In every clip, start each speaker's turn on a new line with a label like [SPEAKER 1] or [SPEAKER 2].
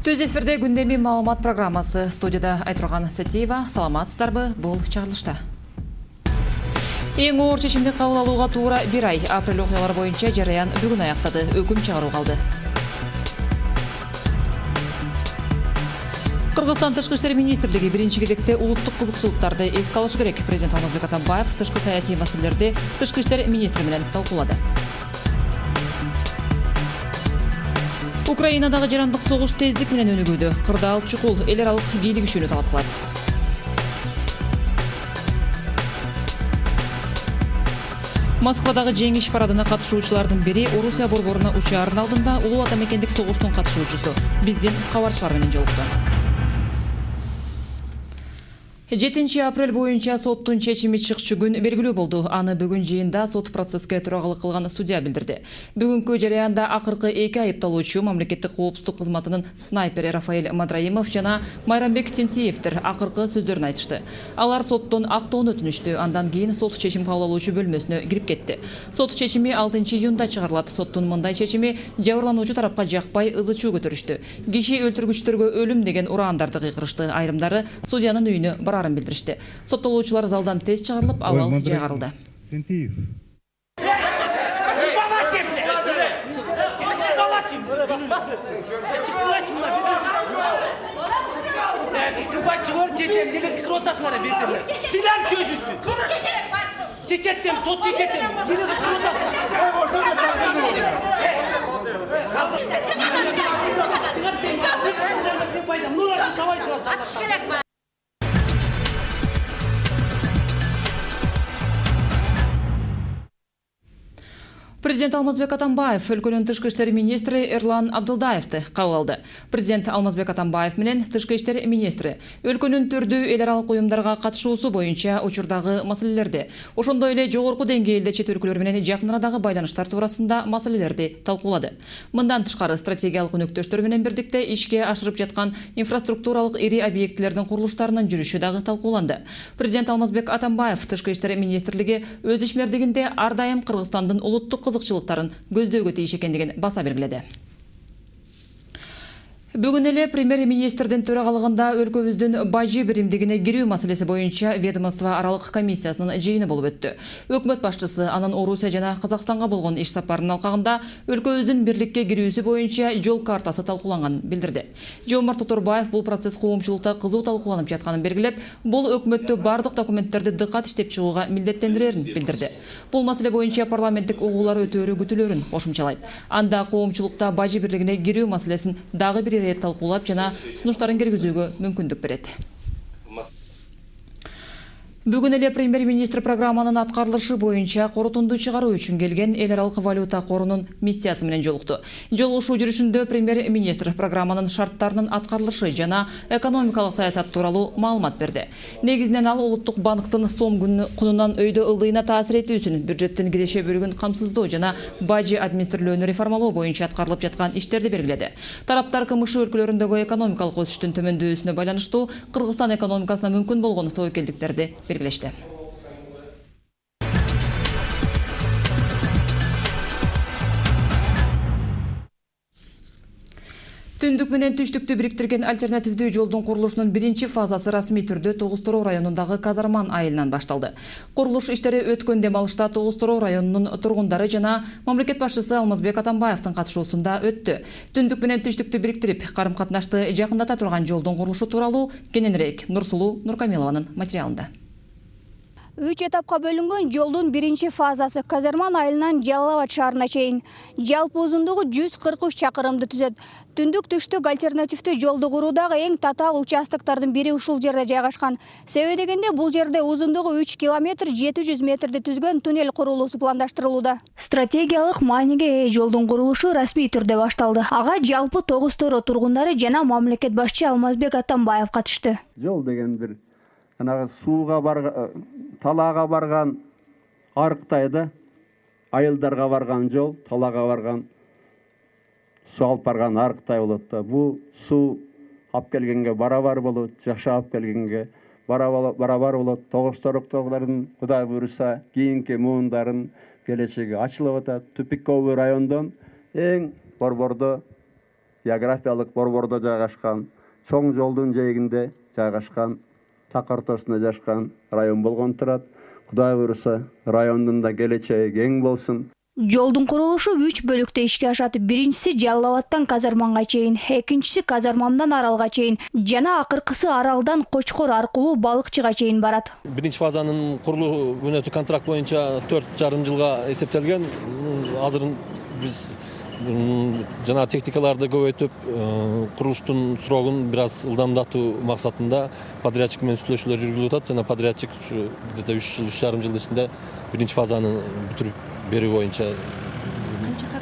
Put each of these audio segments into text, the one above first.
[SPEAKER 1] Төз эфирде күндеми маалымат программасы студияда Айтурган Сатиева. Саламатсыздарбы, бул чыгарылышта. Эң оор чечимди кабыл алууга туура 1 ай. Апрель окуялары боюнча жараян бүгүн аяктады. Өкүм чыгаруу калды. Кыргызстан Тышкы иштер министрлиги биринчи кезекте улуттук кызыкчылыктарды эске алышы керек. Президент Алмазбек Атамбаев тышкы саясий маселелерди тышкы иштер министри менен талкуулады. Украинадагы жарандык согуш тездик менен өнүгүүдө. Кырдаал чукул эл аралык бийлигишүүнү талап кылат. Москвадагы жеңиш парадына катышуучулардын бири Орусия борборуна учаардын алдында улуу атамекендик согуштун катышуучусу биздин кабарчылар менен жолукту. 7 апрель боюнча соттун чечими чыкчу күн белгилүү болду. Аны бүгүн жыйында сот процесске турагалык кылган судья билдирди. Бүгүнкү жарыянда акыркы 2 айыпталуучу мамлекеттик коопсуздук кызматынын снайпери Рафаэль Мадраимов жана Майрамбек Тентиевдер акыркы сөздөрүн айтышты. Алар соттон актоону өтүнүштү. Андан кийин сот чечим кабыл алуучу бөлмөсүнө кирип кетти. Сот чечими 6 июнда чыгарылат. Соттун мындай чечими жабырлануучу тарапка жакпай ызы-чуу көтөрүштү. Киши өлтүргүчтөргө өлүм деген ураандарды кыйкырышты. Айрымдары судьянын үйүнө билдиришти. Соттолуучулар залдан тез чыгарылып, абал жайгарылды. Президент Алмазбек Атамбаев өлкөнүн тышкы иштер министри Эрлан Абдылдаевди кабыл алды. Президент Алмазбек Атамбаев менен тышкы иштер министри өлкөнүн түрдүү эл аралык уюмдарга катышуусу боюнча учурдагы маселелерди, ошондой эле жогорку деңгээлде чет өлкөлөр менен жакын арадагы байланыштар туурасында маселелерди талкуулады. Мындан тышкары стратегиялык өнөктөштөр менен бирдикте ишке ашырып жаткан инфраструктуралык ири объектилердин курулуштарынын жүрүшү дагы талкууланды. Президент Алмазбек Атамбаев тышкы иштер министрлиги өз ишмердигинде ар дайым Кыргызстандын улуттук кызыкчылыктарын көздөөгө тийиш экендигин баса белгиледи. Бүгүн эле премьер-министрдин төрагалыгында өлкөбүздүн бажы биримдигине кирүү маселеси боюнча ведомство аралык комиссиясынын жыйыны болуп өттү. Өкмөт башчысы анын Орусия жана Казакстанга болгон иш сапарынын алкагында өлкөбүздүн бирликке кирүүсү боюнча жол картасы талкууланганын билдирди. Жомарт Тоторбаев бул процесс коомчулукта кызуу талкууланып жатканын белгилеп, бул өкмөттү бардык документтерди дыкат иштеп чыгууга милдеттендирерин билдирди. Бул маселе боюнча парламенттик угуулар өтөөрү күтүлөрүн кошумчалайт. Анда коомчулукта бажы бирлигине кирүү маселесин дагы бир талкуулап жана сунуштарын киргизүүгө мүмкүндүк берет. Бүгүн эле премьер-министр программанын аткарылышы боюнча корутунду чыгаруу үчүн келген эл аралык валюта корунун миссиясы менен жолукту. Жолугушуу жүрүшүндө премьер-министр программанын шарттарынын аткарылышы жана экономикалык саясат тууралуу маалымат берди. Негизинен ал улуттук банктын сом кунунан өйдө ылдыйына таасир этүүсүн, бюджеттин киреше бөлүгүн камсыздоо жана бажы администрирөөнү реформалоо боюнча аткарылып жаткан иштерди белгиледи. Тараптар КМШ өлкөлөрүндөгү экономикалык өсүштүн төмөндөөсүнө байланыштуу Кыргызстан экономикасына мүмкүн болгон тобокелдиктерди белгилешти. Түндүк менен түштүктү бириктирген альтернативдүү жолдун курулушунун биринчи фазасы расмий түрдө Тогуз-Тороо районундагы Казарман айылынан башталды. Курулуш иштери өткөн дем алышта Тогуз-Тороо районунун тургундары жана мамлекет башчысы Алмазбек Атамбаевдин катышуусунда өттү. Түндүк менен түштүктү бириктирип, карым-катнашты жакындата турган жолдун курулушу тууралуу кененирээк Нурсулуу Нуркамилованын материалында.
[SPEAKER 2] 3 этапка бөлүнгөн жолдун биринчи фазасы Казарман айылынан Жалал-Абад шаарына чейин жалпы узундугу 143 чакырымды түзөт. Түндүк түштүк альтернативдүү жолду куруудагы эң татаал участоктордун бири ушул жерде жайгашкан. Себеби дегенде бул жерде узундугу 3 километр 700 метрди түзгөн туннель курулуусу пландаштырылууда. Стратегиялык мааниге ээ жолдун курулушу расмий түрдө башталды. Ага жалпы Тогуз-Тороо тургундары жана мамлекет башчы Алмазбек Атамбаев катышты.
[SPEAKER 3] Жол деген бир сууга талаага барган арыктайды, айылдарга барган жол, талаага барган суу алып барган арыктай болот да. Бул суу алып келгенге барабар болот, жашап алып келгенге барабар болот. Тогуз-Тороодогулардын Кудай буйруса кийинки муундарын келечеги ачылып атат. Тупиковый райондон эң борбордо географиялык борбордо жайгашкан, чоң жолдун жээгинде жайгашкан, так ортосунда жашкан район болгон турат. Кудай буйруса, райондун да келечеги кең болсун.
[SPEAKER 2] Жолдун курулушу 3 бөлүктө ишке ашат. Биринчиси Жалал Абадтан Казарманга чейин, экинчиси Казармандан Аралга чейин жана акыркысы Аралдан Кочкор аркылуу Балыкчыга чейин барат.
[SPEAKER 4] Биринчи фазанын курулуу мөөнөтү контракт боюнча 4,5 жылга эсептелген. Азыр биз жана техникаларды көбөйтүп, курулуштун срогун бир аз ылдамдатуу максатында подрядчик менен сүйлөшүүлөр жүргүзүлүп атат. Жана подрядчик где-то 3 жыл, 3,5 жыл ичинде биринчи фазаны бүтүрүп берүү боюнча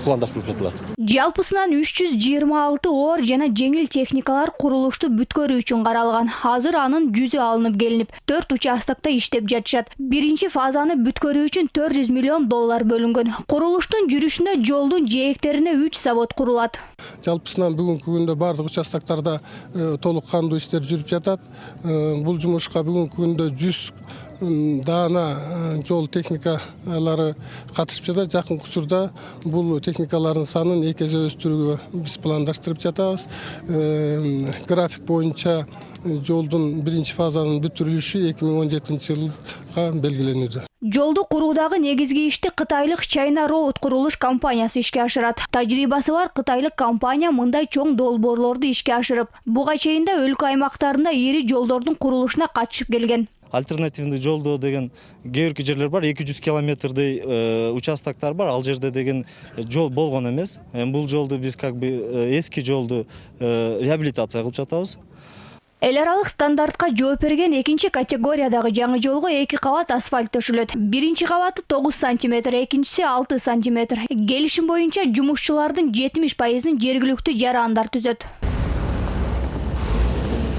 [SPEAKER 4] пландаштырылып жатылат.
[SPEAKER 2] Жалпысынан 326 оор жана жеңил техникалар курулушту бүткөрүү үчүн каралган. Азыр анын 100 алынып келинип, 4 участокто иштеп жатышат. Биринчи фазаны бүткөрүү үчүн $400 миллион бөлүнгөн. Курулуштун жүрүшүнө жолдун жээктерине 3 завод курулат.
[SPEAKER 5] Жалпысынан бүгүнкү күндө бардык участоктарда толук кандуу иштер жүрүп жатат. Бул жумушка бүгүнкү күндө 100 даана жол техникалары катышып жатат. Жакын учурда бул техникалардын санын 2 эсе өстүрүүгө биз пландаштырып жатабыз. График боюнча жолдун биринчи фазанын бүтүрүлүшү 2017 жылга белгиленүүдө.
[SPEAKER 2] Жолду куруудагы негизги ишти кытайлык China Road курулуш компаниясы ишке ашырат. Тажрыйбасы бар кытайлык компания мындай чоң долбоорлорду ишке ашырып, буга чейин да өлкө аймактарында ири жолдордун курулушуна катышып келген.
[SPEAKER 6] Альтернативный жолдо деген кээ бирки жерлер бар, 200 километрдей участоктор бар. Ал жерде деген жол болгон эмес. Бул жолду биз эски жолду реабилитация кылып жатабыз.
[SPEAKER 2] Эл аралык стандартка жооп берген экинчи категориядагы жаңы жолго 2 кабат асфальт төшөлөт. Биринчи кабаты 9 сантиметр, экинчиси 6 сантиметр. Келишим боюнча жумушчулардын 70%-ын жергиликтүү жарандар түзөт.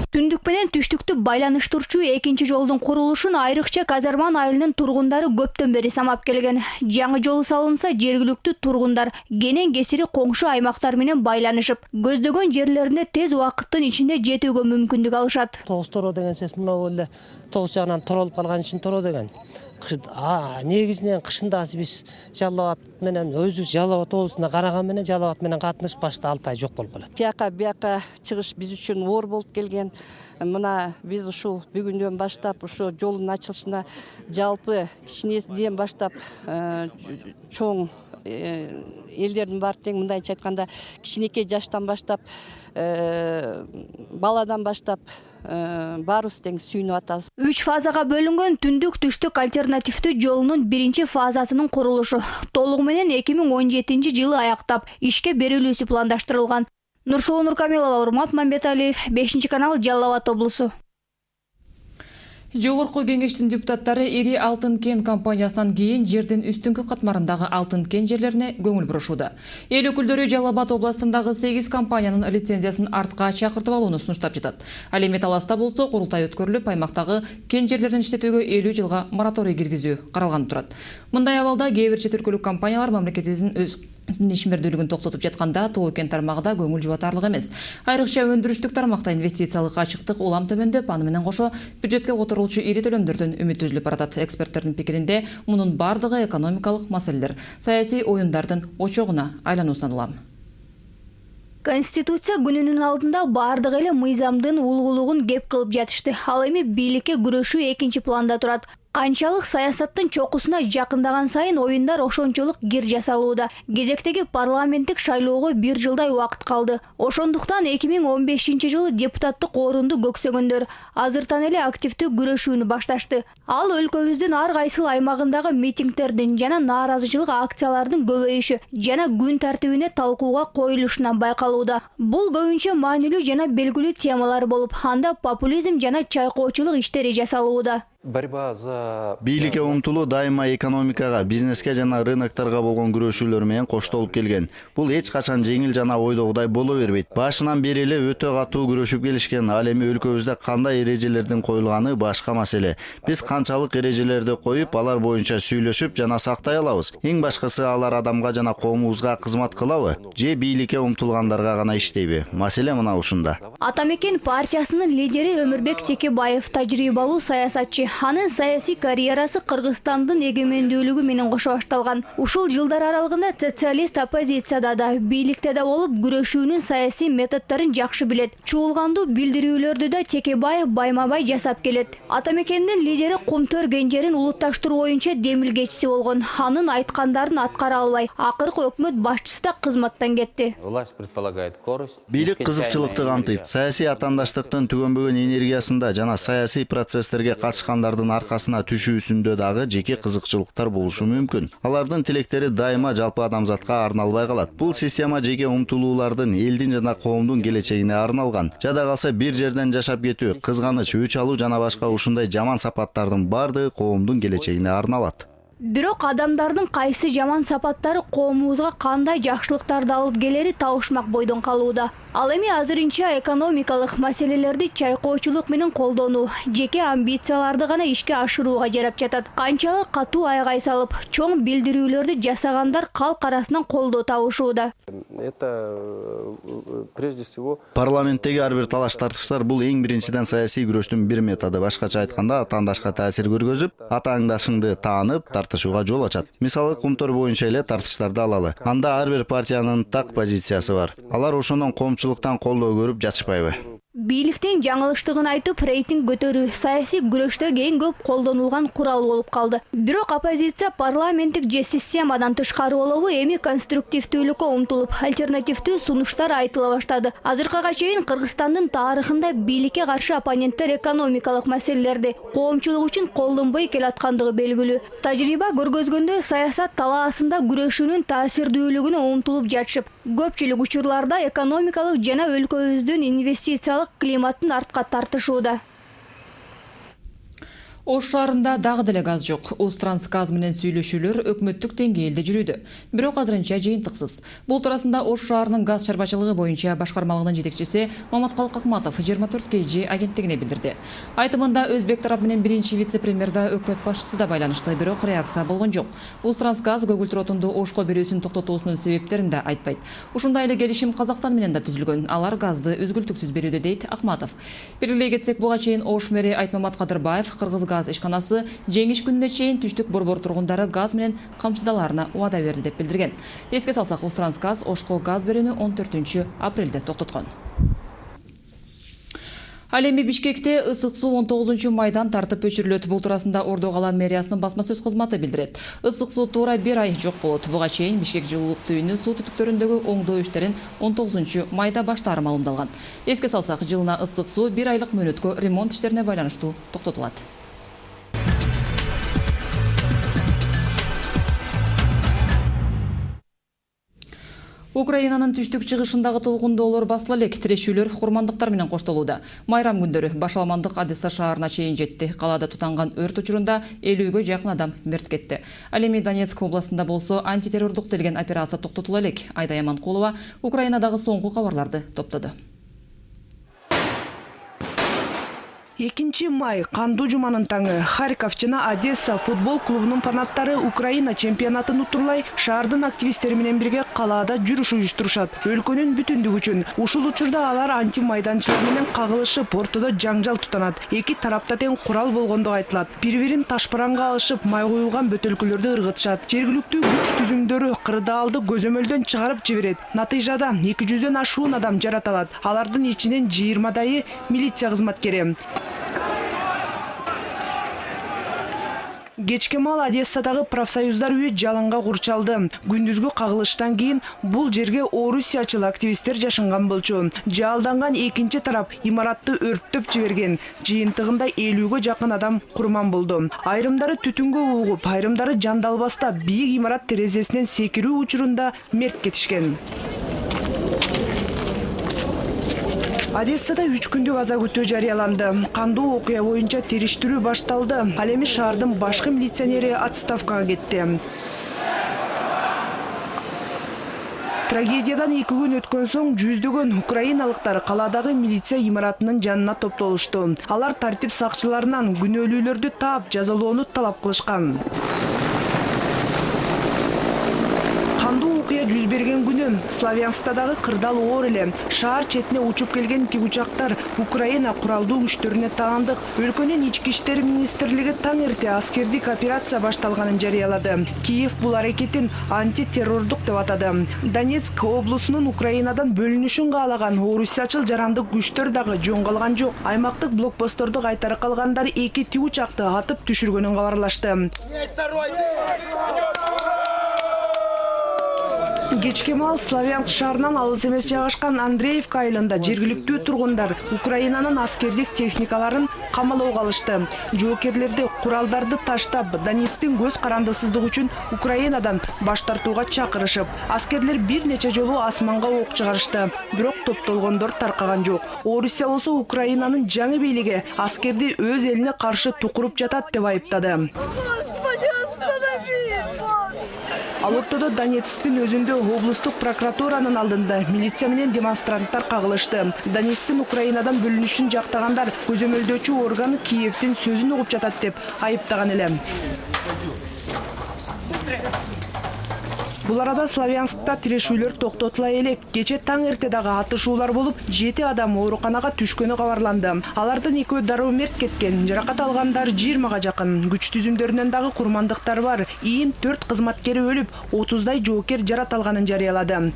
[SPEAKER 2] Түндүк менен түштүктү байланыштырчу экинчи жолдун курулушун айрыкча Казарман айылынын тургундары көптөн бери самап келген. Жаңы жол салынса, жергиликтүү тургундар кенен кесири коңшу аймактар менен байланышып, көздөгөн жерлерине тез убакыттын ичинде жетүүгө мүмкүндүк алышат.
[SPEAKER 7] 9 торо деген сөз мына эле 9 жагынан торолуп калган үчүн торо деген. Негизинен кышында биз Жалал Абад менен өзүбүз Жалал Абад облусуна караган менен Жалал Абад менен катныш башта 6 ай жок болуп калат. Бияка чыгыш биз үчүн оор болуп келген. Мына биз ушул бүгүндөн баштап ушу жолдун ачылышына жалпы кичинесинен баштап чоң элдердин баары тең мындайча айтканда кичинекей жаштан баштап баладан баштап баарыбыз тең сүйүнүп атабыз. 3 фазага бөлүнгөн түндүк түштүк альтернативдүү жолунун биринчи фазасынын курулушу толугу менен 2017 жылы аяктап ишке берилүүсү пландаштырылган. Нурсулу Нуркамилова, Урмат Мамбеталиев, 5-канал, Жалал Абад облусу.
[SPEAKER 1] Жогорку кеңештин депутаттары ири Алтын кен компаниясынан кийин жердин үстүңкү катмарындагы алтын кен жерлерине көңүл бурушууда. Эл өкүлдөрү Жалал Абад областындагы 8 компаниянын лицензиясын артка чакыртып алууну сунуштап жатат. Ал эми Таласта болсо курултай өткөрүлүп, аймактагы кен жерлерин иштетүүгө 50 жылга мораторий киргизүү каралган турат. Мындай абалда кээ бир чет өлкөлүк компаниялар мамлекетибиздин өзүнүн ишмердүүлүгүн токтотуп жатканда, тоо кен тармагында көңүл жубатарлык эмес. Айрыкча өндүрүштүк тармакта инвестициялык ачыктык улам төмөндөп, аны менен кошо бюджетке которулчу ири төлөмдөрдөн үмүт үзүлүп баратат. Эксперттердин пикиринде, мунун бардыгы экономикалык маселелер, саясий оюндардын очогуна айлануусунан улам.
[SPEAKER 2] Конституция күнүнүн алдында бардык эле мыйзамдын улуулугун кеп кылып жатышты. Ал эми бийликке күрөшүү экинчи планда турат. Канчалык саясаттын чокусуна жакындаган сайын оюндар ошончолук кир жасалууда. Кезектеги парламенттик шайлоого 1 жылдай убакыт калды. Ошондуктан 2015 жылы депутаттык орунду көксөгөндөр азыртан эле активдүү күрөшүүнү башташты. Ал өлкөбүздүн ар кайсыл аймагындагы митингдердин жана нааразычылык акциялардын көбөйүшү жана күн тартибине талкууга коюлушунан байкалууда. Бул көбүнчө маанилүү жана белгилүү темалар болуп, анда популизм жана чайкоочулук иштери жасалууда.
[SPEAKER 8] Бийликке умтулуу дайыма экономикага, бизнеске жана рыноктарга болгон күрөшүүлөр менен коштолуп келген. Бул эч качан жеңил жана ойдогудай боло бербейт. Башынан бери эле өтө катуу күрөшүп келишкен. Ал эми өлкөбүздө кандай эрежелердин коюлганы башка маселе. Биз канчалык эрежелерди коюп, алар боюнча сүйлөшүп жана сактай алабыз. Эң башкысы алар адамга жана коомубузга кызмат кылабы же бийликке умтулгандарга гана иштейби? Маселе мына ушунда.
[SPEAKER 2] Атамекен партиясынын лидери Өмүрбек Текебаев тажрыйбалуу саясатчы. Анын саясий карьерасы Кыргызстандын эгемендүүлүгү менен кошо башталган. Ушул жылдар аралыгында социалист оппозицияда да, бийликте да болуп, күрөшүүнүн саясий методдорун жакшы билет. Чуулгандуу билдирүүлөрдү да Текебаев байма-бай жасап келет. Атамекендин лидери Кумтөр Кенжерин улутташтыруу боюнча демилгечиси болгон. Анын айткандарын аткара албай, акыркы өкмөт башчысы да кызматтан кетти.
[SPEAKER 9] Власть предполагает скорость.
[SPEAKER 8] Бийлик кызыкчылыкты камтыйт. Саясий атаандаштыктын түгөнбөгөн энергиясында жана саясий процесстерге катышкандардын аркасына түшүүсүндө дагы жеке кызыкчылыктар болушу мүмкүн. Алардын тилектери дайыма жалпы адамзатка арналбай калат. Бул система жеке умтулуулардын, элдин жана коомдун келечегине арналган. Жада калса бир жерден жашап кетүү, кызганыч, өч алуу жана башка ушундай жаман сапаттардын бардыгы коомдун келечегине арналат.
[SPEAKER 2] Бирок адамдардын кайсы жаман сапаттары коомубузга кандай жакшылыктарды алып келери табышмак бойдон калууда. Ал эми азырынча экономикалык маселелерди чайкоочулук менен колдонуу, жеке амбицияларды гана ишке ашырууга жарап жатат. Канчалык катуу айгай салып, чоң билдирүүлөрдү жасагандар калк арасынан колдоо табышууда.
[SPEAKER 9] Это прежде всего
[SPEAKER 8] Парламенттеги ар бир талаш-тартыштар бул эң биринчиден саясий күрөштүн бир методу. Башкача айтканда, атаандашка таасир көргөзүп, атаандашыңды таанып, тартышууга жол ачат. Мисалы, Кумтөр боюнча эле тартыштарды алалы. Анда ар бир партиянын так позициясы бар. Алар ошондон коомчулуктан колдоо көрүп жатышпайбы?
[SPEAKER 2] Бийликтин жаңылыштыгын айтып, рейтинг көтөрүү саясий күрөштө эң көп колдонулган курал болуп калды. Бирок оппозиция парламенттик же системадан тышкары болобу эми конструктивдүүлүккө умтулуп, альтернативдүү сунуштар айтыла баштады. Азыркыга чейин Кыргызстандын тарыхында бийликке каршы оппоненттер экономикалык маселелерди коомчулук үчүн колдонбой келаткандыгы белгилүү. Тажрыйба көргөзгөндөй, саясат талаасында күрөшүүнүн таасирдүүлүгүнө умтулуп жатышып, көпчүлүк учурларда экономикалык жана өлкөбүздүн инвестициялык климаттын артка тартышууда.
[SPEAKER 1] Ош шаарында дагы деле газ жок. Узтрансгаз менен сүйлөшүүлөр өкмөттүк деңгээлде жүрүүдө. Бирок азырынча жыйынтыксыз. Бул туурасында Ош шаарынын газ чарбачылыгы боюнча башкармалыгынын жетекчиси Маматкалык Акматов 24 KG агенттигине билдирди. Айтымында Өзбек тарап менен биринчи вице-премьер да өкмөт башчысы да байланышты, бирок реакция болгон жок. Узтрансгаз көгүлтүр отунду Ошко берүүсүн токтотуусунун себептерин да айтпайт. Ушундай эле келишим Казакстан менен да түзүлгөн. Алар газды үзгүлтүксүз берүүдө, дейт Акматов. Белгилей кетсек, буга чейин Ош мэри Айтмамат Кадырбаев Кыргыз газ ишканасы жеңиш күнүнө чейин түштүк борбор тургундары газ менен камсыздаларына убада берди деп билдирген. Эске салсак, Узтрансгаз Ошко газ берүүнү 14 апрелде токтоткон. Ал эми Бишкекте ысык суу 19 майдан тартып өчүрүлөт. Бул туурасында Ордо кала мэриясынын басма сөз кызматы билдирет. Ысык суу туура 1 ай жок болот. Буга чейин Бишкек жылуулук түйүнү суу түтүктөрүндөгү оңдоо иштерин 19 майда баштаары маалымдалган. Эске салсак, жылына ысык суу 1 айлык мөөнөткө ремонт иштерине байланыштуу токтотулат. Украинанын түштүк чыгышындагы толкундоолор басыла элек, тирешүүлөр курмандыктар менен коштолууда. Майрам күндөрү Башаламандык Одесса шаарына чейин жетти. Калаада тутанган өрт учурунда 50-гө жакын адам мерт кетти. Ал эми Донецк областында болсо антитеррордук делген операция токтотула элек. Айдай Аманкулова Украинадагы соңку кабарларды топтоду.
[SPEAKER 10] 2 май кандуу жуманын таңы Харьков жана Одесса футбол клубунун фанаттары Украина чемпионатын утурлай шаардын активисттери менен бирге калаада жүрүш уюштурушат. Өлкөнүн бүтүндүгү үчүн. Ушул учурда алар антимайданчылар менен кагылышып, ортодо жаңжал тутанат. Эки тарапта тең курал болгондугу айтылат. Бири-бирин ташпаранга алышып, май куюлган бөтөлкөлөрдү ыргытышат. Жергиликтүү күч түзүмдөрү кырдаалды көзөмөлдөн чыгарып жиберет. Натыйжада 200дөн ашуун адам жараталат. Алардын ичинен 20дайы милиция кызматкери. Кечке мал Одессадагы профсоюздар үйү жаланга курчалды. Күндүзгү кагылыштан кийин бул жерге орусиячыл активисттер жашанган болчу. Жалданган экинчи тарап имаратты өрттөп жиберген. Жыйынтыгында 50-гө жакын адам курман болду. Айрымдары түтүнгө угуп, айрымдары жандалбаста бийик имарат терезесинен секирүү учурунда мерт кетишкен. Одессада 3 күндүк аза күтүү жарыяланды. Кандуу окуя боюнча териштирүү башталды. Ал эми шаардын башкы милиционери отставкага кетти. Трагедиядан 2 күн өткөн соң жүздөгөн украиналыктар каладагы милиция имаратынын жанына топтолушту. Алар тартип сакчыларынан күнөөлүүлөрдү таап, жазалоону талап кылышкан. жүз берген күнү Славянскдагы кырдаал оор эле. Шаар четине учуп келген тигучактар Украина куралдуу күчтөрүнө таандык. Өлкөнүн ички иштер министрлиги таң эрте аскердик операция башталганын жарыялады. Киев бул аракетин антитеррордук деп атады. Донецк облусунун Украинадан бөлүнүшүн каалаган орусиячыл жарандык күчтөр дагы жөн калган жок. Аймактык блокпостторду кайтарып калгандар 2 тигучакты атып түшүргөнүн кабарлашты. Кечке маал Славянск шаарынан алыс эмес жайгашкан Андреевка айылында жергиликтүү тургундар Украинанын аскердик техникаларын камалоого алышты. Жоокерлерди куралдарды таштап, Донецктин көз карандысыздыгы үчүн Украинадан баш тартууга чакырышып, аскерлер бир нече жолу асманга ок чыгарышты. Бирок топтолгондор таркаган жок. Орусия болсо Украинанын жаңы бийлиги аскерди өз элине каршы тукуруп жатат деп айыптады. Ал ортодо Донецктин өзүндө облустук прокуратуранын алдында милиция менен демонстранттар кагылышты. Донецктин Украинадан бөлүнүшүн жактагандар көзөмөлдөөчү орган Киевдин сөзүн угуп жатат деп айыптаган эле. Бул арада Славянскта тирешүүлөр токтотула элек. Кече таң эрте дагы атышуулар болуп, 7 адам ооруканага түшкөнү кабарланды. Алардын 2 дароо мерт кеткен, жаракат алгандар 20га жакын. Күч түзүмдөрүнөн дагы курмандыктар бар. ИИМ 4 кызматкери өлүп, 30дай жоокер жарат алганын жарыялады.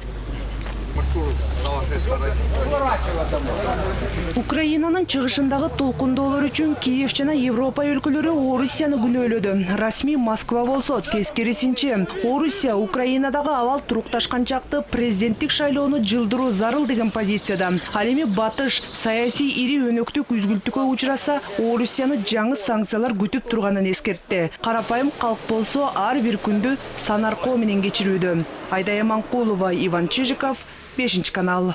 [SPEAKER 10] Украинанын чыгышындагы толкундоолор үчүн Киев жана Европа өлкөлөрү Орусияны күнөөлөдү. Расмий Москва болсо тескерисинче. Орусия Украинадагы абал турукташкан чакты президенттик шайлоону жылдыруу зарыл деген позицияда. Ал эми батыш саясий ири өнөктүк үзгүлтүккө учураса, Орусияны жаңы санкциялар күтүп турганын эскертти. Карапайым калк болсо ар бир күндү санаркоо менен кечирүүдө. Айдая Манкулова, Иван Чижиков, 5 канал.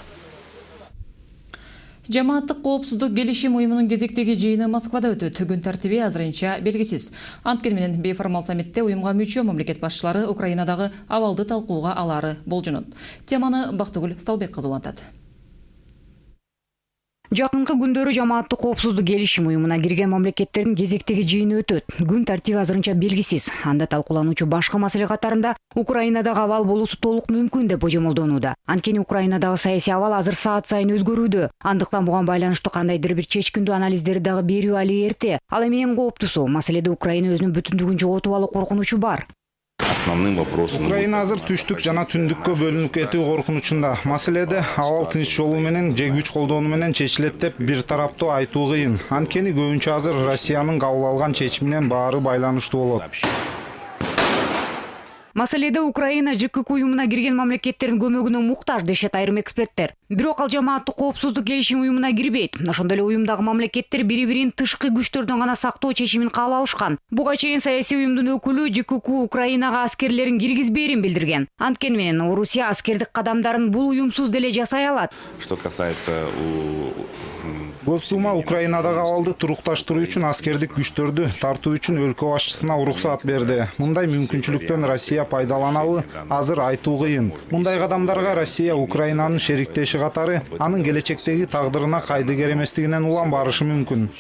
[SPEAKER 1] Жамааттык коопсуздук келишим уюмунун кезектеги жыйыны Москвада өтөт. Күн тартиби азырынча белгисиз. Анткени менен бейформал саммитте уюмга мүчө мамлекет башчылары Украинадагы абалды талкууга алары болжонот. Теманы Бактыгүл Сталбек кызы улантат.
[SPEAKER 11] Жакынкы күндөрү жамааттык коопсуздук келишим уюмуна кирген мамлекеттердин кезектеги жыйыны өтөт. Күн тартиби азырынча белгисиз. Анда талкуулануучу башка маселе катарында Украинадагы абал болуусу толук мүмкүн деп божомолдонууда. Анткени Украинадагы саясий абал азыр саат сайын өзгөрүүдө. Андыктан буга байланыштуу кандайдыр бир чечкиндүү анализдерди дагы берүү али эрте. Ал эми эң кооптуусу маселеде Украина өзүнүн бүтүндүгүн жоготуп алуу коркунучу бар.
[SPEAKER 12] Украина азыр түштүк жана түндүккө бөлүнүп кетүү коркунучунда. Маселеде абал тынч жолу менен же күч колдонуу менен чечилет деп бир тараптуу айтуу кыйын. Анткени көбүнчө азыр Россиянын кабыл алган чечиминен баары байланыштуу болот.
[SPEAKER 11] Маселеде Украина ЖКК уюмуна кирген мамлекеттердин көмөгүнө муктаж дешет айрым эксперттер. Бирок ал жамааттык коопсуздук келишим уюмуна кирбейт. Ошондой эле уюмдагы мамлекеттер бири-бирин тышкы күчтөрдөн гана сактоо чечимин кабыл алышкан. Буга чейин саясий уюмдун өкүлү ЖКК Украинага аскерлерин киргизбээрин билдирген. Анткени менен Орусия аскердик кадамдарын бул уюмсуз деле жасай алат.
[SPEAKER 12] Что касается Госдума Украинадагы абалды турукташтыруу үчүн аскердик күчтөрдү тартуу үчүн өлкө башчысына уруксат берди. Мындай мүмкүнчүлүктөн Россия пайдаланабы азыр айтуу кыйын. Мындай кадамдарга Россия Украинанын шериктеши катары анын келечектеги тагдырына кайдыгер эместигинен улам барышы мүмкүн.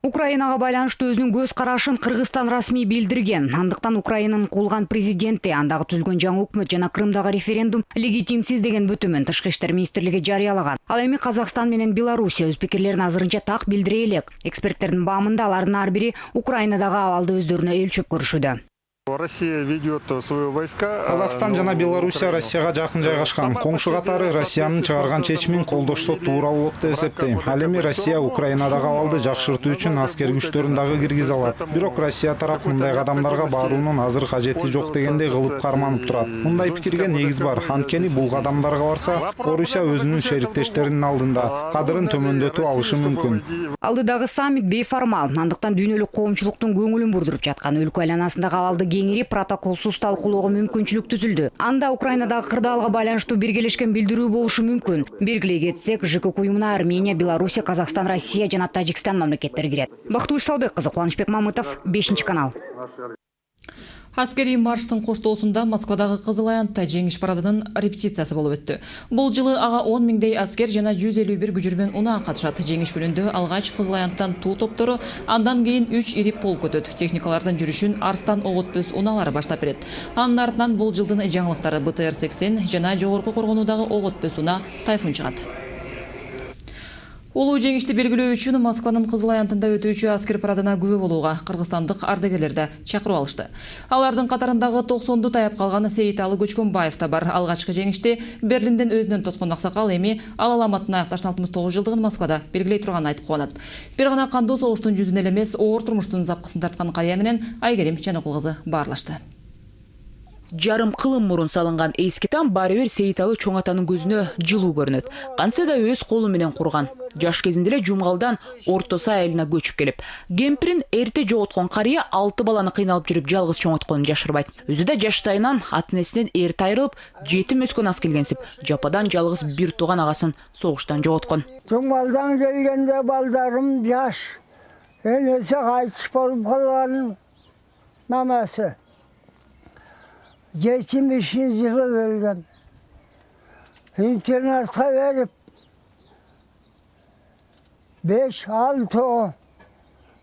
[SPEAKER 11] Украинага байланыштуу өзүнүн көз карашын Кыргызстан расмий билдирген. Андыктан Украинанын кулган президенти андагы түзүлгөн жаңы өкмөт жана Крымдагы референдум легитимсиз деген бүтүмүн Тышкы иштер министрлиги жарыялаган. Ал эми Казакстан менен Белоруссия өз пикирлерин азырынча так билдире элек. Эксперттердин баамында алардын ар бири Украинадагы абалды өздөрүнө өлчөп көрүшүүдө.
[SPEAKER 13] Россия ведет свои войска.
[SPEAKER 12] Казакстан жана Белоруссия Россияга жакын жайгашкан. Коңшу катары Россиянын чыгарган чечимин колдошсо туура болот деп эсептейм. Ал эми Россия Украинадагы абалды жакшыртуу үчүн аскер күчтөрүн дагы киргизе алат. Бирок Россия тарап мындай кадамдарга баруунун азыр кажети жок дегендей кылып карманып турат. Мындай пикирге негиз бар. Анткени бул кадамдарга барса, Орусия өзүнүн шериктештеринин алдында кадырын төмөндөтүп алышы мүмкүн.
[SPEAKER 11] Алдыдагы саммит бейформал. Андыктан дүйнөлүк коомчулуктун көңүлүн бурдуруп жаткан өлкө айланасындагы абалды кеңири протоколсуз талкуулоого мүмкүнчүлүк түзүлдү. Анда Украинадагы кырдаалга байланыштуу биргелешкен билдирүү болушу мүмкүн. Белгилей кетсек, ЖКК уюмуна Армения, Белоруссия, Казакстан, Россия жана Тажикстан мамлекеттери кирет. Бактыгүл Салбек кызы, Кубанычбек Мамытов, 5 канал.
[SPEAKER 1] Аскери марштың коштоосунда Москвадагы Кызыл Аянтта жеңиш парадынын репетициясы болуп өттү. Бул жылы ага 10 миңдей аскер жана 151 күжүрмөн унаа катышат. Жеңиш күнүндө алгач Кызыл Аянттан туу топтору, андан кийин 3 ири полк өтөт. Техникалардын жүрүшүн Арстан Оготбөс унаалары баштап берет. Анын артынан бул жылдын жаңылыктары БТР-80 жана жогорку коргонуудагы Оготбөс унаа Тайфун чыгат. Улуу жеңишти белгилөө үчүн Москванын Кызыл Аянтында өтүүчү аскер парадына күбө болууга кыргызстандык ардагерлерди чакырып алышты. Алардын катарындагы 90ду таяп калган Сейиталы Көчкөнбаев да бар. Алгачкы жеңишти Берлинден өзүнөн тоткон аксакал эми ал аламатын аякташын 69 жылдыгын Москвада белгилей турганын айтып кубанат. Бир гана кандуу согуштун жүзүн эле эмес, оор турмуштун запкысын тарткан карыя менен Айгерим Жаныкул кызы баарлашты.
[SPEAKER 14] Жарым кылым мурун салынган эски там баары бир Сейиталы чоң атанын көзүнө жылуу көрүнөт. Кантсе да өз колу менен курган. Жаш кезинде эле Жумгалдан Ортосо айылына көчүп келип, кемпирин эрте жоготкон карыя 6 баланы кыйналып жүрүп жалгыз чоңотконун жашырбайт. Өзү да жаштайынан ата-энесинен эрте айрылып, жетим өскөн аз келгенсип, жападан жалгыз бир тууган агасын согуштан жоготкон.
[SPEAKER 15] Жумгалдан келгенде балдарым жаш. Энеси кайтыш болуп калган мамасы. 70 жылы келген. Интернатқа беріп, 5-6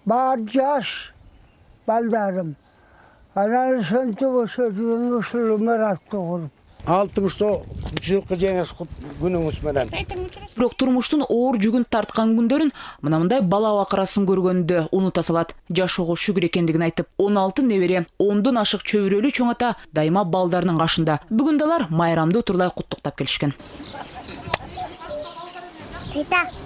[SPEAKER 15] бар жаш балдарым. Ананы сөнтіп өшетінің ұшылы мұратты құрып. 60 жылқы жеңіс күніңіз менен.
[SPEAKER 14] Бирок турмуштун оор жүгүн тарткан күндөрүн мындай бала акырасын көргөндө унута салат. Жашоого шүгүр экендигин айтып, 16 небере, 10дон ашык чөбүрөлүү чоң ата дайыма балдарынын кашында. Бүгүн далар майрамды утурлай куттуктап келишкен.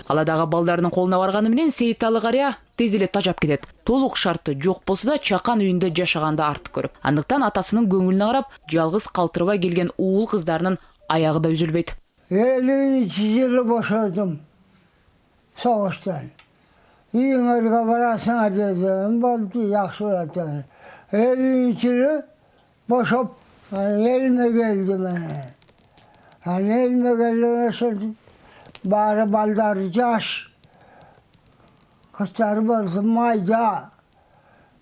[SPEAKER 14] Каладагы балдарынын колуна барганы менен Сейиталы карыя тез эле тажап кетет. Толук шарты жок болсо да чакан үйүндө жашаганда артык көрүп. Андыктан атасынын көңүлүнө карап, жалгыз калтырбай келген уул кыздарынын аягы да үзүлбөйт.
[SPEAKER 15] 50 жылы бошодум согуштан. Үйүңөргө барасыңар дедим, болду, жакшы болот. 50 жылы бошоп элиме келдим. Элиме келдим, баары балдары жаш. Кыздар болсун майда.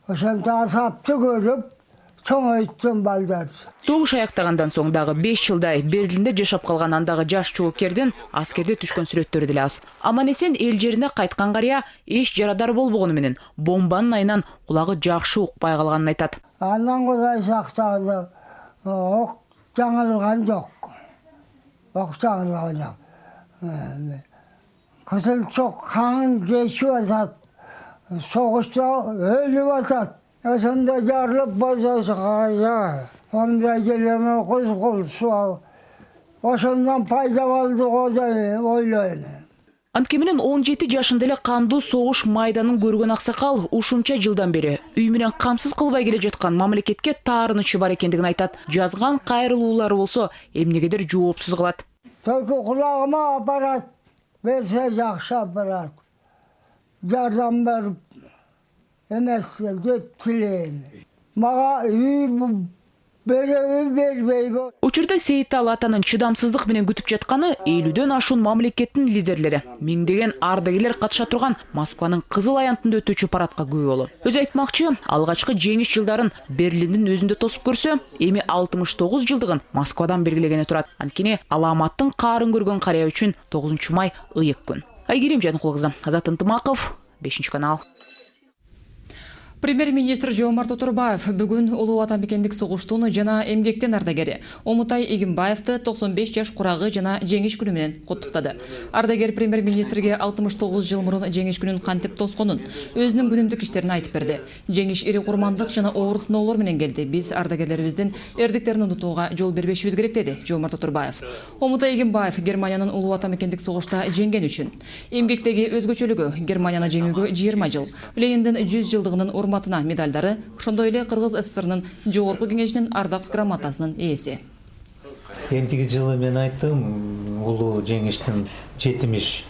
[SPEAKER 15] Ошонто асапты көрүп, чоңойттум балдарды.
[SPEAKER 14] Согуш аяктагандан соң дагы 5 жылдай Берлинде жашап калган андагы жаш жоопкердин аскерде түшкөн сүрөттөрү деле аз. Аман-эсен эл жерине кайткан карыя эч жарадар болбогону менен бомбанын айынан кулагы жакшы укпай калганын айтат.
[SPEAKER 15] Андан Кудай сактады. Ок жаңылган жок. Ок жаңылган жок. Кызыл чок канын кечип атат. Согушта өлүп атат. Ошондо жарылып бозосу кайда. Онда келеме козголсу. Ошондон пайда болду деп ойлойм.
[SPEAKER 14] Антке менен 17 жашында эле кандуу согуш майданын көргөн аксакал ушунча жылдан бери үй менен камсыз кылбай келе жаткан мамлекетке таарынычы бар экендигин айтат. Жазган кайрылуулары болсо эмнегедир жоопсуз калат.
[SPEAKER 15] Төкү кулагыма аппарат берсе жакшы аппарат. Жардам берип эмес деп тилейм. Мага үй бербейби.
[SPEAKER 14] Учурда Сейиталы атанын чыдамсыздык менен күтүп жатканы 50дөн ашуун мамлекеттин лидерлери, миңдеген ардагерлер катыша турган Москванын Кызыл Аянтында өтүүчү парадка күбө болуу. Өзү айтмакчы, алгачкы жеңиш жылдарын Берлиндин өзүндө тосуп көрсө, эми 69 жылдыгын Москвадан белгилегени турат. Анткени аламаттын каарын көргөн карыя үчүн 9 май ыйык күн. Айгерим Жаныкул кызы, Азат Ынтымаков, 5-канал.
[SPEAKER 1] Премьер-министр Жомарт Отурбаев бүгүн улуу ата мекендик согуштун жана эмгектен ардагери Омутай Игимбаевди 95 жаш курагы жана жеңиш күнү менен куттуктады. Ардагер премьер-министрге 69 жыл мурун жеңиш күнүн кантип тосконун, өзүнүн күнүмдүк иштерин айтып берди. Жеңиш ири курмандык жана оор сыноолор менен келди. Биз ардагерлерибиздин эрдиктерин унутууга жол бербешибиз керек, деди Жомарт Отурбаев. Омутай Игимбаев Германиянын улуу ата мекендик согушта жеңген үчүн. Эмгектеги өзгөчөлүгү Германияны жеңүүгө 20 жыл, Лениндин 100 жылдыгынын урматына медалдары, ошондой эле Кыргыз СССРнын жогорку кеңешинин ардак грамотасынын ээси.
[SPEAKER 16] Эмтиги жылы мен айттым, улуу жеңиштин 70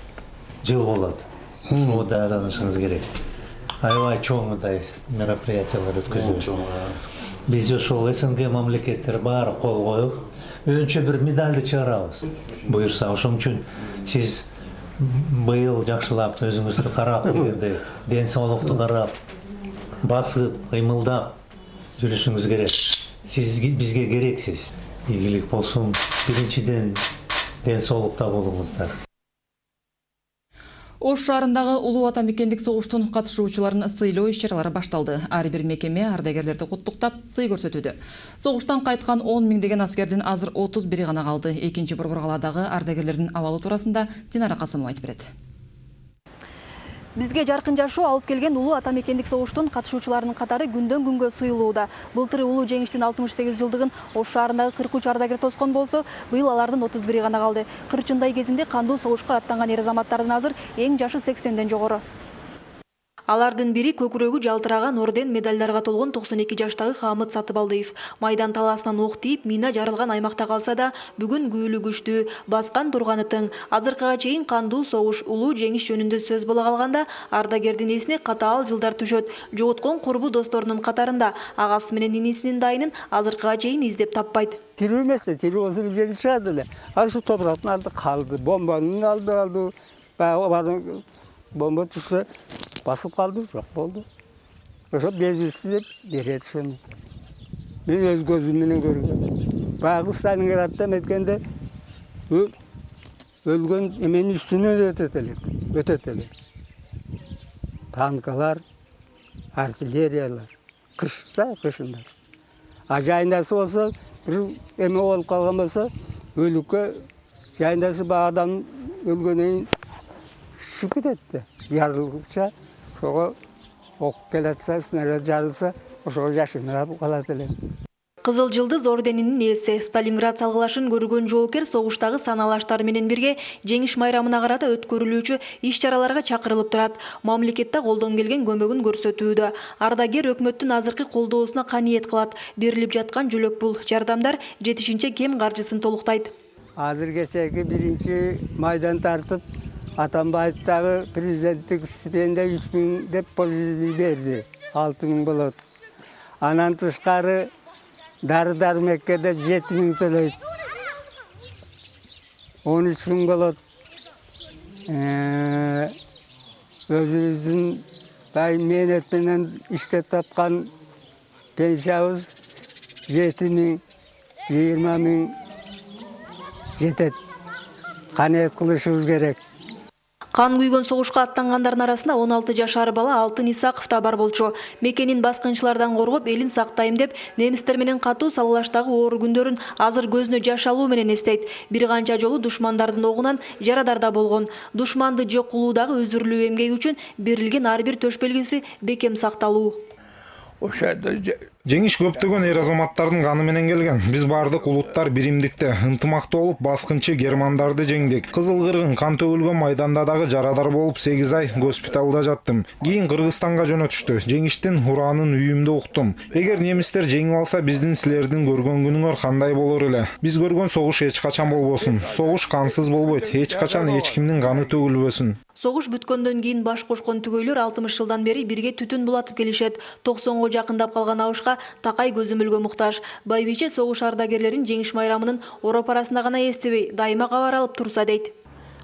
[SPEAKER 16] жыл болот. Ошого даярданышыңыз керек. Аябай чоңдай мероприятиялар өткөзүлөт. Биз ошол СНГ мамлекеттер баары кол коюп, өзүнчө бир медалды чыгарабыз. Буюрса, ошон үчүн сиз быйыл жакшылап өзүңүздү карап, ден соолукту карап, басып, кыймылдап, жүрүшүңүз керек. Сиз бизге керексиз. Ийгилик болсун. Биринчиден ден соолукта болуңуздар.
[SPEAKER 1] Ош шаарындагы улуу атамекендик согуштун катышуучуларын сыйлоо иш-чаралары башталды. Ар бир мекеме ардагерлерди куттуктап, сый көрсөтүүдө. Согуштан кайткан 10 миңдеген аскердин азыр 31 гана калды. Экинчи борборгаладагы ардагерлердин абалы туурасында Динара Касымова айтып берет.
[SPEAKER 17] Бизге жаркын жашоо алып келген улуу атамекендик согуштун катышуучуларынын катары күндөн күнгө сыйлууда. Былтыр улуу жеңиштин 68 жылдыгын Ош шаарындагы 43 ардагер тоскон болсо, быйыл алардын 31 гана калды. Кырчындай кезинде кандуу согушка аттанган эр азаматтардын азыр эң жашы 80ден жогору. Алардын бири көкүрөгү жалтыраган орден медальдарга толгон 92 жаштагы Хамыт Сатыбалдыев. Майдан талаасынан ок тийип, мина жарылган аймакта калса да, бүгүн күөлү күчтүү, баскан турганы тың. Азыркыга чейин кандуу согуш, улуу жеңиш жөнүндө сөз боло калганда, ардагердин эсине катаал жылдар түшөт. Жоготкон курбу досторунун катарында агасы менен инисинин дайынын азыркыга чейин издеп таппайт.
[SPEAKER 18] Тирүү эмес да, тирүү болсо бир жерде чыгат эле. Ал ушу топурактын алды калды, бомбанын алды. Баягы бомба түшсө басып қалды, жоқ болды. Ошо белгисиз деп берет ошону. Мен өз көзүм менен көргөм. Баягы Сталинградда эметкенде өлгөн эменин үстүнөн өтөт элек. Танкалар, артиллериялар, кышында. А жайындасы болсо, бир эме болуп калган болсо, өлүккө жайындасы баягы адам өлгөндөн чыгып кетет. Ярылгыча ошого ок келатса, снаряд жарылса, ошого жашынып калат эле.
[SPEAKER 17] Кызыл жылдыз орденинин ээси, Сталинград салгылашын көргөн жоокер согуштагы саналаштары менен бирге жеңиш майрамына карата өткөрүлүүчү иш-чараларга чакырылып турат. Мамлекетте колдон келген көмөгүн көрсөтүүдө. Ардагер өкмөттүн азыркы колдоосуна каниет кылат. Берилип жаткан жөлөк бул жардамдар жетишинче кем каржысын толуктайт.
[SPEAKER 18] Азыркечеги биринчи майдан тартып, Атамбаевдагы президенттик стипендия 3000 деп пожизненный берди. 6000 болот. Анан тышкары дары-дармекке деп 7000 төлөйт. 13000 болот. Өзүбүздүн мээнет менен иштеп тапкан пенсиябыз 7000, 20000 жетет. Канеет кылышыбыз керек.
[SPEAKER 17] Кан күйгөн согушка аттангандардын арасында 16 жашар бала Алтын Исаков да бар болчу. Мекенин баскынчылардан коргоп, элин сактайм деп, немистер менен катуу салгылаштагы оор күндөрүн азыр көзүнө жаш алуу менен эстейт. Бир канча жолу душмандардын огунан жарадарда болгон. Душманды жок кылуудагы өзүрлүү эмгеги үчүн берилген ар бир төш белгиси бекем сакталуу.
[SPEAKER 12] Жеңиш көптөгөн эр азаматтардын каны менен келген. Биз бардык улуттар биримдикте, ынтымактуу болуп баскынчы германдарды жеңдик. Кызыл Кыргын кан төгүлгөн майданда дагы жарадар болуп 8 ай госпиталда жаттым. Кийин Кыргызстанга жөнөтүштү. Жеңиштин ураанын үйүмдө уктум. Эгер немистер жеңип алса, биздин силердин көргөн күнүңөр кандай болор эле? Биз көргөн согуш эч качан болбосун. Согуш кансыз болбойт. Эч качан эч кимдин каны төгүлбөсүн.
[SPEAKER 17] Согуш бүткөндөн кийин баш кошкон түгөйлөр 60 жылдан бери бирге түтүн булатып келишет. 90го жакындап калган абышка такай көзөмөлгө муктаж. Байбиче согуш ардагерлерин жеңиш майрамынын ороп арасында гана эстебей, дайыма кабар алып турса дейт.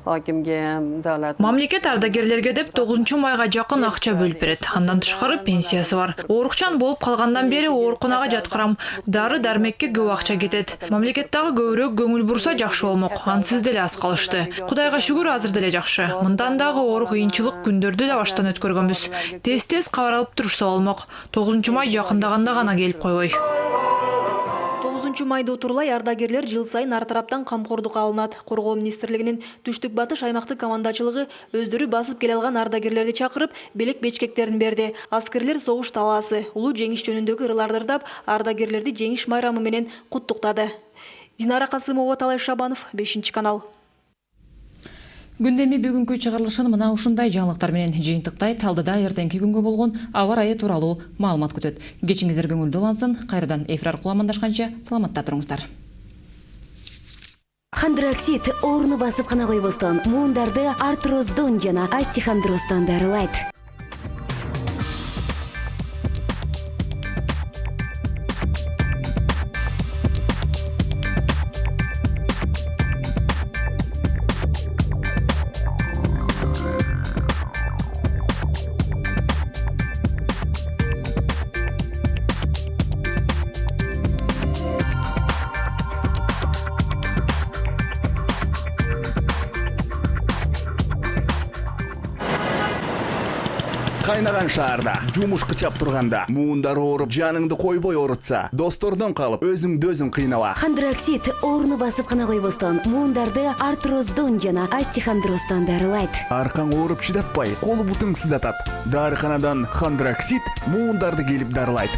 [SPEAKER 19] Мамлекет ардагерлерге деп 9 майга жакын акча бөлүп берет. Андан тышкары пенсиясы бар. Оорукчан болуп калгандан бери оорукунага жаткырам. Дары-дармекке көп акча кетет. Мамлекеттагы көбүрөөк көңүл бурса жакшы болмок. Ансыз деле аз калышты. Кудайга шүгүр азыр деле жакшы. Мындан дагы оор кыйынчылык күндөрдү да баштан өткөргөнбүз. Тез-тез кабар алып турушса болмок. 9 май жакындаганда гана келип койбой.
[SPEAKER 17] 9 майда утурлай ардагерлер жыл сайын ар тараптан камкордукка алынат. Коргоо министрлигинин түштүк батыш аймактык командачылыгы өздөрү басып келе алган ардагерлерди чакырып, белек бечкектерин берди. Аскерлер согуш талаасы, улуу жеңиш жөнүндөгү ырларды ырдап, ардагерлерди жеңиш майрамы менен куттуктады. Динара Касымова, Талай Шабанов, 5-канал.
[SPEAKER 1] Күндеми бүгүнкү чыгарылышын мына ушундай жаңылыктар менен жыйынтыктайт. Алдыда эртеңки күнгө болгон аба ырайы тууралуу маалымат күтөт. Кечиңиздер көңүлдүү улансын. Кайрадан эфир аркылуу амандашканча саламатта туруңуздар.
[SPEAKER 20] Хондроксид орну басып гана койбостон, муундарды артроздон жана остеохондростон дарылайт.
[SPEAKER 21] кайнаган шаарда жумуш кычап турганда, муундар ооруп жаныңды койбой оорутса, достордон калып өзүңдү өзүң кыйнала.
[SPEAKER 20] Хондроксид ооруну басып гана койбостон муундарды артроздон жана остеохондростон дарылайт.
[SPEAKER 21] Аркаң ооруп чыдатпай, колу бутуң сыздатат. Дарыканадан Хондроксид муундарды келип дарылайт.